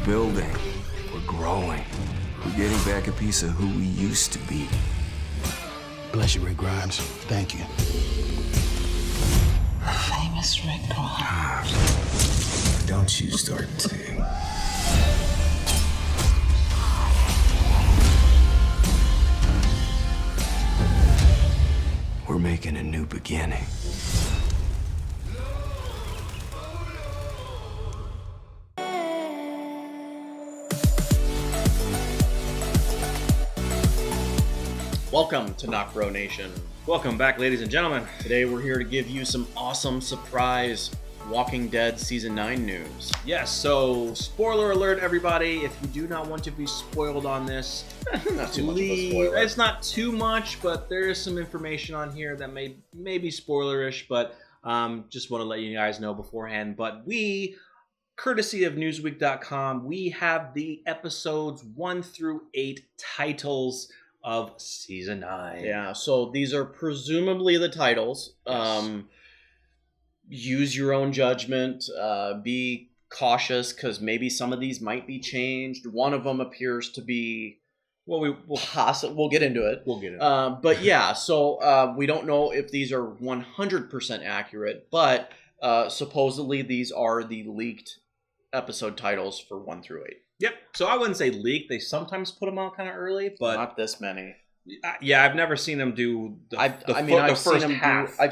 building. We're growing. We're getting back a piece of who we used to be. Bless you, Rick Grimes. Thank you. Famous Rick Grimes. Don't you start Teng. We're making a new beginning. Welcome to NocBro Nation. Welcome back, ladies and gentlemen. Today we're here to give you some awesome surprise Walking Dead Season 9 news. Yes, so spoiler alert, everybody. If you do not want to be spoiled on this, Not too much of a spoiler. It's not too much, but there is some information on here that may be spoilerish, but just want to let you guys know beforehand. But we, courtesy of Newsweek.com, we have the episodes 1 through 8 titles of Season 9. Yeah, so these are presumably the titles. Yes. Use your own judgment. Be cautious because maybe some of these might be changed. One of them appears to be... Well, we'll get into it. We'll get it. But yeah, so we don't know if these are 100% accurate, but supposedly these are the leaked episode titles for 1 through 8. Yep. So I wouldn't say leak. They sometimes put them out kind of early, but Not this many. Yeah, I've never seen them do I've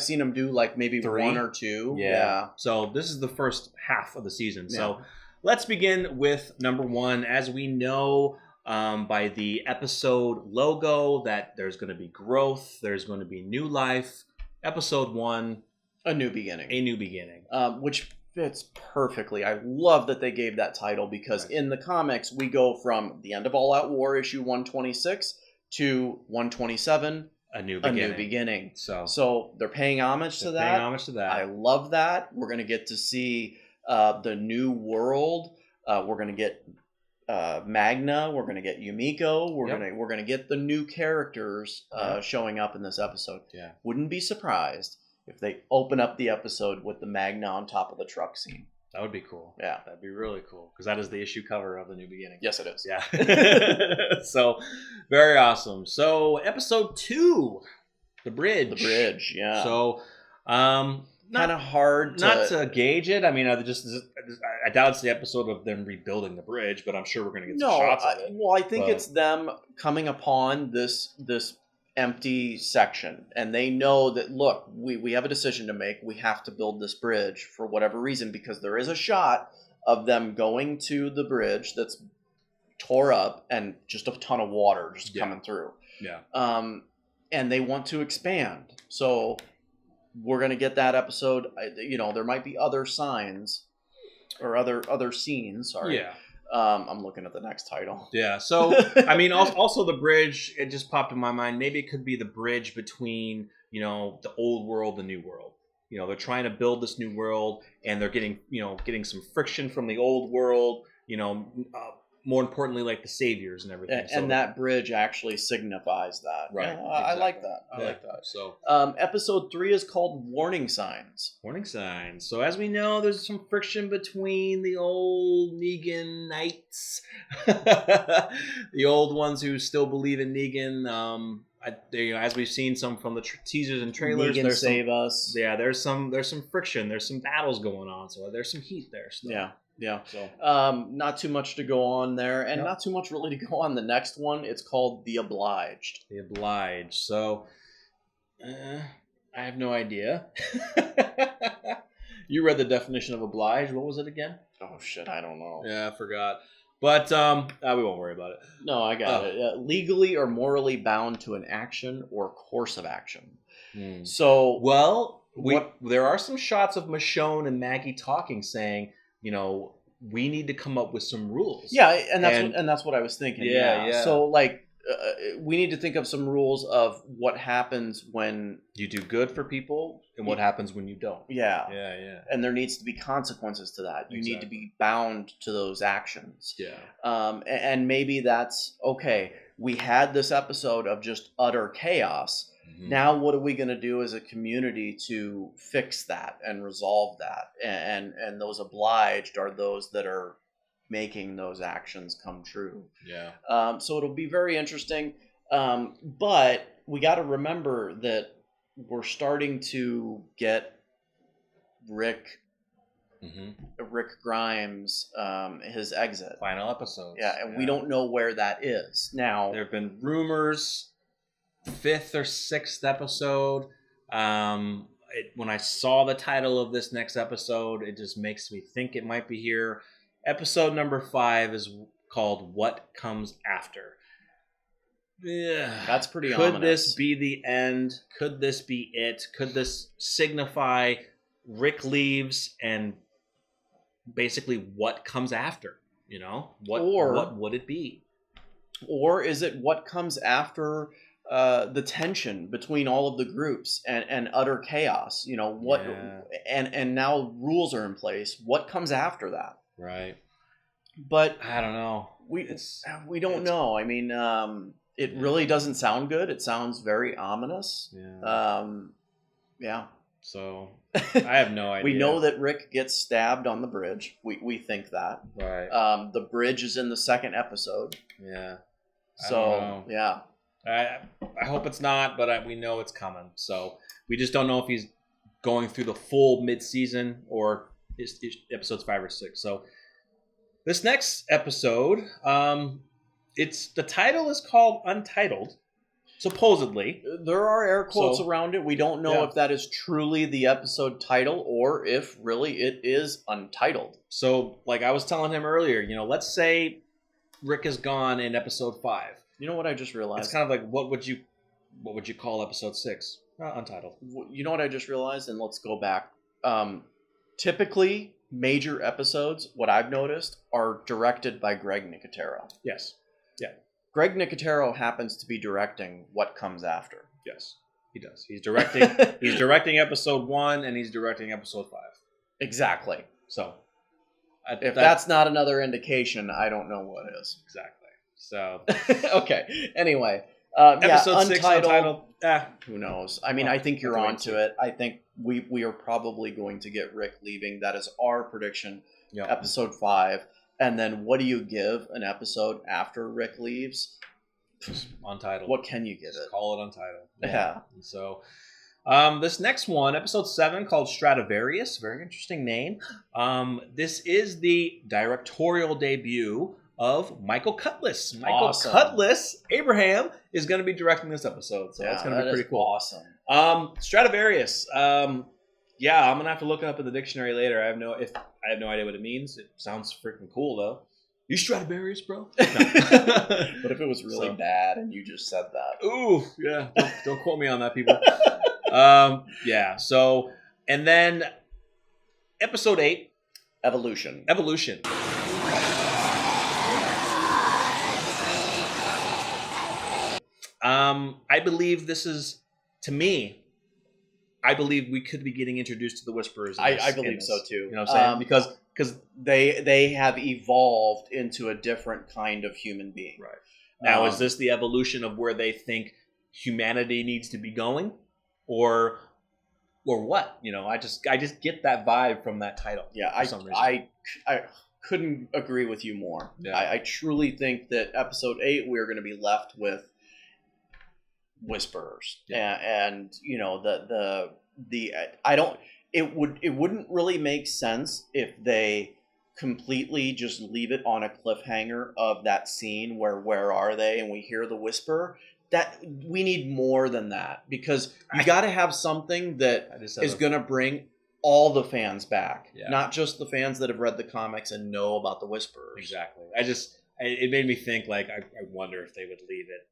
seen them do like maybe 3 1 or 2. Yeah. So this is the first half of the season. So let's begin with number 1. As we know by the episode logo that there's going to be growth, there's going to be new life. Episode 1, A New Beginning. A New Beginning. Which fits perfectly. I love that they gave that title because in the comics we go from the end of All Out War issue 126 to 127, A New Beginning. So they're paying homage to that. Paying homage to that. I love that. We're going to get to see the new world. We're going to get Magna. We're going to get Yumiko. We're going to get the new characters showing up in this episode. Yeah. Wouldn't be surprised if they open up the episode with the Magna on top of the truck scene. That would be cool. Yeah. That'd be really cool because that is the issue cover of The New Beginning. Yes, it is. Yeah. So, very awesome. So, episode 2, The Bridge. The Bridge, yeah. So, kind of hard not to gauge it. I mean, I doubt it's the episode of them rebuilding the bridge, but I'm sure we're going to get some shots of it. Well, I think it's them coming upon this empty section, and they know that, look, we have a decision to make. We have to build this bridge for whatever reason, because there is a shot of them going to the bridge that's tore up and just a ton of water just coming through. Yeah. And they want to expand. So we're going to get that episode. There might be other signs or other scenes. Sorry. Yeah. I'm looking at the next title. Yeah. So, I mean, also the bridge, it just popped in my mind. Maybe it could be the bridge between, the old world and the new world. They're trying to build this new world and they're getting some friction from the old world, more importantly, like the saviors and everything. And that bridge actually signifies that. Right. Yeah, exactly. I like that. I like that. So, episode 3 is called Warning Signs. Warning Signs. So, as we know, there's some friction between the old Negan Knights, the old ones who still believe in Negan. As we've seen some from the teasers and trailers, Negan save us. Yeah, there's some friction. There's some battles going on. So there's some heat there still. Yeah. So not too much to go on there, and not too much really to go on the next one. It's called The Obliged. The Obliged. So I have no idea. You read the definition of obliged. What was it again? Oh shit, I don't know. Yeah, I forgot. But we won't worry about it. No, I got it. Legally or morally bound to an action or course of action. So, well, there are some shots of Michonne and Maggie talking, saying, we need to come up with some rules. Yeah, and that's what I was thinking. Yeah. So, like, we need to think of some rules of what happens when you do good for people and what happens when you don't. Yeah. And there needs to be consequences to that. You need to be bound to those actions. Yeah. And maybe that's okay. We had this episode of just utter chaos. Mm-hmm. Now, what are we going to do as a community to fix that and resolve that? And those obliged are those that are making those actions come true. Yeah. So it'll be very interesting. But we got to remember that we're starting to get Rick Grimes, his exit. Final episodes. Yeah, and we don't know where that is. Now, there have been rumors, 5th or 6th episode. When I saw the title of this next episode, it just makes me think it might be here. Episode number 5 is called What Comes After. Yeah, that's pretty ominous. Could ominous. this be the end? Could this be it? Could this signify Rick leaves and basically what comes after? You know, what would it be? Or is it what comes after the tension between all of the groups and utter chaos? You know what? Yeah. And now rules are in place. What comes after that? Right. But I don't know. We don't know. I mean, it really doesn't sound good. It sounds very ominous. Yeah. Yeah. So I have no idea. We know that Rick gets stabbed on the bridge. We think that. Right. The bridge is in the 2nd episode. Yeah. So yeah. I hope it's not, but we know it's coming. So we just don't know if he's going through the full mid-season or is episodes 5 or 6. So this next episode, the title is called Untitled. Supposedly. There are air quotes around it. We don't know if that is truly the episode title or if really it is Untitled. So, like I was telling him earlier, let's say Rick is gone in episode 5. You know what I just realized? It's kind of like, what would you call episode 6? Untitled. You know what I just realized? And let's go back. Typically, major episodes, what I've noticed, are directed by Greg Nicotero. Yes. Yeah. Greg Nicotero happens to be directing What Comes After. Yes, he does. He's directing. He's directing episode 1, and he's directing episode 5. Exactly. So, if that's not another indication, I don't know what is. Exactly. So, okay. Anyway, episode 6, Untitled. Who knows? I mean, I think you're onto it. I think we are probably going to get Rick leaving. That is our prediction. Yep. Episode 5. And then what do you give an episode after Rick leaves? Untitled. What can you give Just it? call it Untitled. Yeah. And so this next one, episode 7, called Stradivarius. Very interesting name. This is the directorial debut of Michael Cudlitz. Awesome. Michael Cudlitz, Abraham, is going to be directing this episode. So that's going to be pretty cool. Awesome. Stradivarius. Yeah, I'm gonna have to look it up in the dictionary later. I have no idea what it means. It sounds freaking cool though. You Stradivarius, bro? No. What if it was really bad and you just said that? Ooh, yeah. Don't quote me on that, people. Yeah. So, and then episode 8, Evolution. I believe this is, to me, I believe we could be getting introduced to the Whisperers. I believe so too. You know what I'm saying? Because they have evolved into a different kind of human being. Right. Now, is this the evolution of where they think humanity needs to be going, or what? I just get that vibe from that title. Yeah, I couldn't agree with you more. Yeah. I truly think that episode 8 we're going to be left with Whisperers. Yeah. And it wouldn't really make sense if they completely just leave it on a cliffhanger of that scene where are they and we hear the whisper. That we need more than that, because you got to have something that is going to bring all the fans back, not just the fans that have read the comics and know about the Whisperers. Exactly. It made me think, like, I wonder if they would leave it,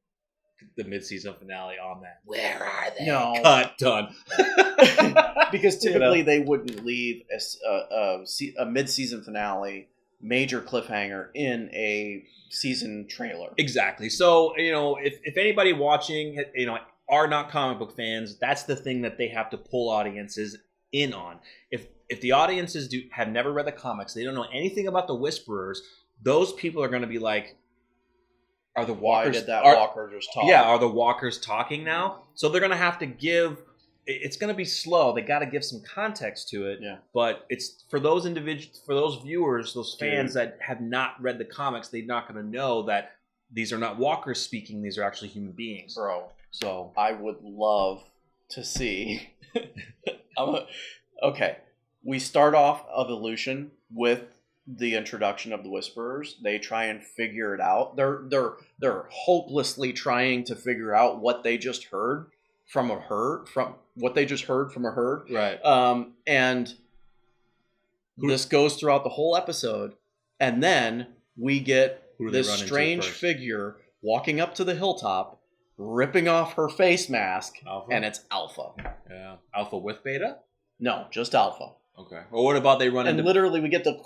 the mid-season finale, on that. Where are they? No. Cut. Done. Because typically they wouldn't leave a mid-season finale, major cliffhanger, in a season trailer. Exactly. So, if anybody watching, are not comic book fans, that's the thing that they have to pull audiences in on. If the audiences have never read the comics, they don't know anything about the Whisperers, those people are going to be like, are the Walkers... Why did that Walker just talk? Yeah, are the Walkers talking now? So they're going to have to give it's going to be slow. They got to give some context to it. Yeah. But it's for those individuals, for those viewers, those fans that have not read the comics, they're not going to know that these are not walkers speaking. These are actually human beings. Bro, So I would love to see. Okay, we start off Evolution with the introduction of the Whisperers. They try and figure it out. They're hopelessly trying to figure out what they just heard from a herd, right. And this goes throughout the whole episode, and then we get Who do they this run into strange first? figure walking up to the hilltop, ripping off her face mask, Alpha? and it's Alpha. Yeah. Alpha with Beta? No, just Alpha. Okay. Well, what about they run And into... literally we get the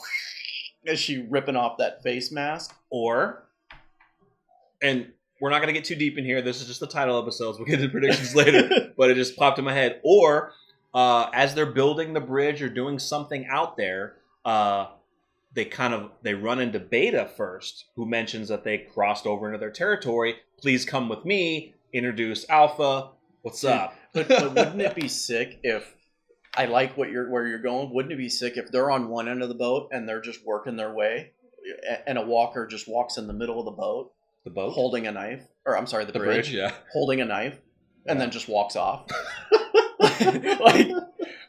as she ripping off that face mask. Or... And we're not going to get too deep in here. This is just the title episodes. We'll get into predictions later. But it just popped in my head. Or, as they're building the bridge or doing something out there, they run into Beta first, who mentions that they crossed over into their territory. Please come with me. Introduce Alpha. What's up? But wouldn't it be sick if I like where you're going? Wouldn't it be sick if they're on one end of the boat and they're just working their way, and a walker just walks in the middle of the boat, The boat? holding a knife, or I'm sorry, the The bridge, yeah. holding a knife, and then just walks off. Like,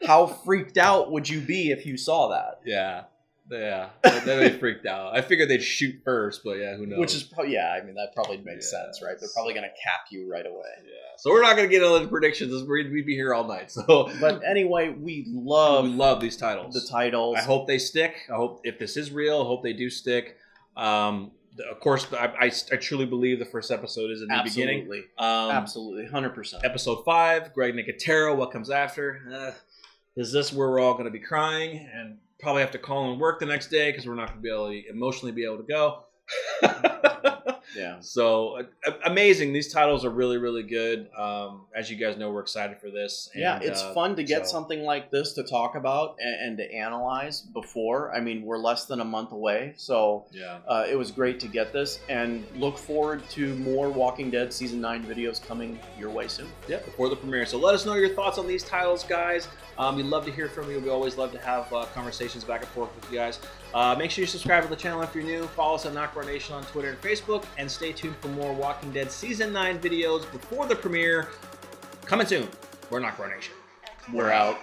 how freaked out would you be if you saw that? Yeah. Yeah. They freaked out. I figured they'd shoot first, but yeah, who knows? Which is probably, I mean, that probably makes sense, right? They're probably going to cap you right away. Yeah. So we're not going to get into the predictions. We'd be here all night. So, But anyway, we love these titles. the titles. I hope they stick. I hope, if this is real, I hope they do stick. Of course, I truly believe the first episode is a new beginning. Absolutely, 100%. Episode 5, Greg Nicotero, what comes after? Is this where we're all going to be crying and probably have to call in work the next day because we're not going to be able to emotionally be able to go? Yeah. So amazing. These titles are really, really good. As you guys know, we're excited for this. Yeah, And, it's fun to get something like this to talk about and to analyze before. I mean, we're less than a month away, so Yeah. it was great to get this, and look forward to more Walking Dead Season 9 videos coming your way soon. Yeah, before the premiere. So let us know your thoughts on these titles, guys. We'd love to hear from you. We always love to have conversations back and forth with you guys. Make sure you subscribe to the channel if you're new. Follow us at NocBro Nation on Twitter and Facebook. And stay tuned for more Walking Dead Season 9 videos before the premiere. Coming soon. We're NocBro Nation. We're out.